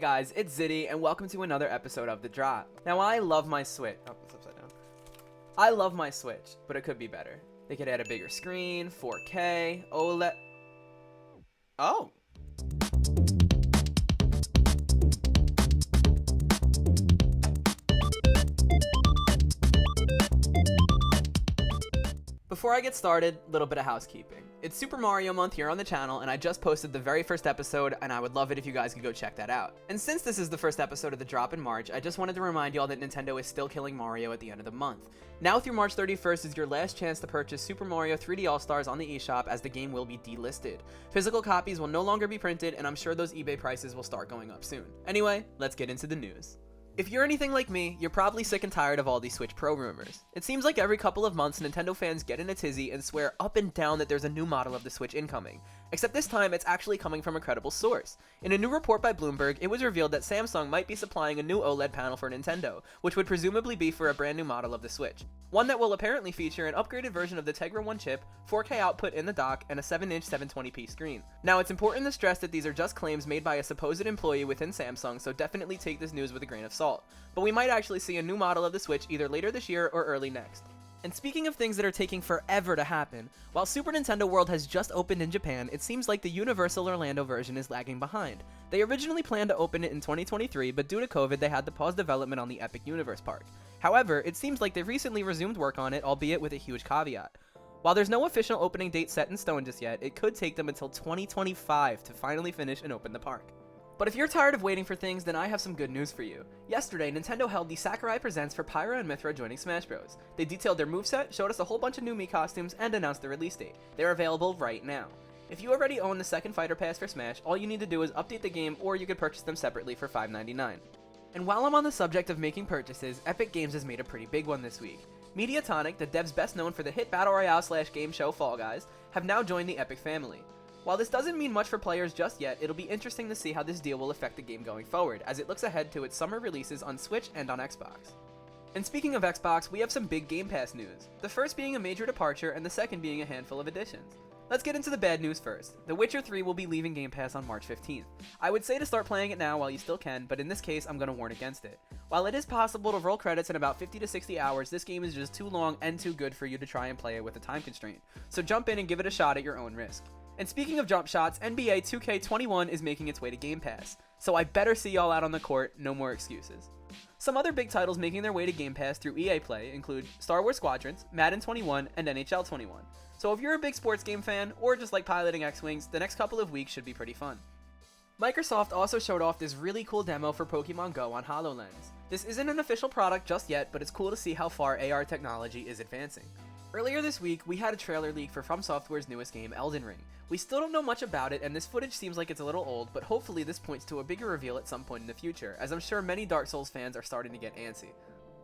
guys, it's XYDI, and welcome to another episode of The Drop. Now, I love my Switch. Oh, it's upside down. I love my Switch, but it could be better. They could add a bigger screen, 4K, OLED. Oh. Before I get started, a little bit of housekeeping. It's Super Mario month here on the channel, and I just posted the very first episode, and I would love it if you guys could go check that out. And since this is the first episode of The Drop in March, I just wanted to remind y'all that Nintendo is still killing Mario at the end of the month. Now through March 31st is your last chance to purchase Super Mario 3D All-Stars on the eShop, as the game will be delisted. Physical copies will no longer be printed, and I'm sure those eBay prices will start going up soon. Anyway, let's get into the news. If you're anything like me, you're probably sick and tired of all these Switch Pro rumors. It seems like every couple of months, Nintendo fans get in a tizzy and swear up and down that there's a new model of the Switch incoming. Except this time, it's actually coming from a credible source. In a new report by Bloomberg, it was revealed that Samsung might be supplying a new OLED panel for Nintendo, which would presumably be for a brand new model of the Switch. One that will apparently feature an upgraded version of the Tegra 1 chip, 4K output in the dock, and a 7-inch 720p screen. Now, it's important to stress that these are just claims made by a supposed employee within Samsung, so definitely take this news with a grain of salt. But we might actually see a new model of the Switch either later this year or early next. And speaking of things that are taking forever to happen, while Super Nintendo World has just opened in Japan, it seems like the Universal Orlando version is lagging behind. They originally planned to open it in 2023, but due to COVID, they had to pause development on the Epic Universe Park. However, it seems like they've recently resumed work on it, albeit with a huge caveat. While there's no official opening date set in stone just yet, it could take them until 2025 to finally finish and open the park. But if you're tired of waiting for things, then I have some good news for you. Yesterday, Nintendo held the Sakurai Presents for Pyra and Mythra joining Smash Bros. They detailed their moveset, showed us a whole bunch of new Mii costumes, and announced the release date. They're available right now. If you already own the second Fighter Pass for Smash, all you need to do is update the game, or you could purchase them separately for $5.99. And while I'm on the subject of making purchases, Epic Games has made a pretty big one this week. Mediatonic, the devs best known for the hit Battle Royale / game show Fall Guys, have now joined the Epic family. While this doesn't mean much for players just yet, it'll be interesting to see how this deal will affect the game going forward, as it looks ahead to its summer releases on Switch and on Xbox. And speaking of Xbox, we have some big Game Pass news, the first being a major departure and the second being a handful of additions. Let's get into the bad news first. The Witcher 3 will be leaving Game Pass on March 15th. I would say to start playing it now while you still can, but in this case, I'm going to warn against it. While it is possible to roll credits in about 50 to 60 hours, this game is just too long and too good for you to try and play it with a time constraint. So jump in and give it a shot at your own risk. And speaking of jump shots, NBA 2K21 is making its way to Game Pass, so I better see y'all out on the court, no more excuses. Some other big titles making their way to Game Pass through EA Play include Star Wars Squadrons, Madden 21, and NHL 21. So if you're a big sports game fan, or just like piloting X-Wings, the next couple of weeks should be pretty fun. Microsoft also showed off this really cool demo for Pokemon Go on HoloLens. This isn't an official product just yet, but it's cool to see how far AR technology is advancing. Earlier this week, we had a trailer leak for From Software's newest game, Elden Ring. We still don't know much about it, and this footage seems like it's a little old, but hopefully this points to a bigger reveal at some point in the future, as I'm sure many Dark Souls fans are starting to get antsy.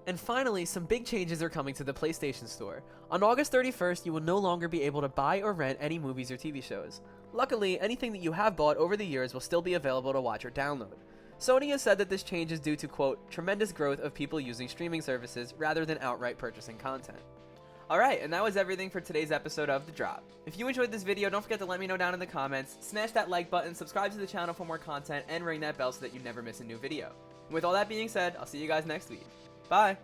And finally, some big changes are coming to the PlayStation Store. On August 31st, you will no longer be able to buy or rent any movies or TV shows. Luckily, anything that you have bought over the years will still be available to watch or download. Sony has said that this change is due to, quote, tremendous growth of people using streaming services rather than outright purchasing content. Alright, and that was everything for today's episode of The Drop. If you enjoyed this video, don't forget to let me know down in the comments, smash that like button, subscribe to the channel for more content, and ring that bell so that you never miss a new video. And with all that being said, I'll see you guys next week. Bye!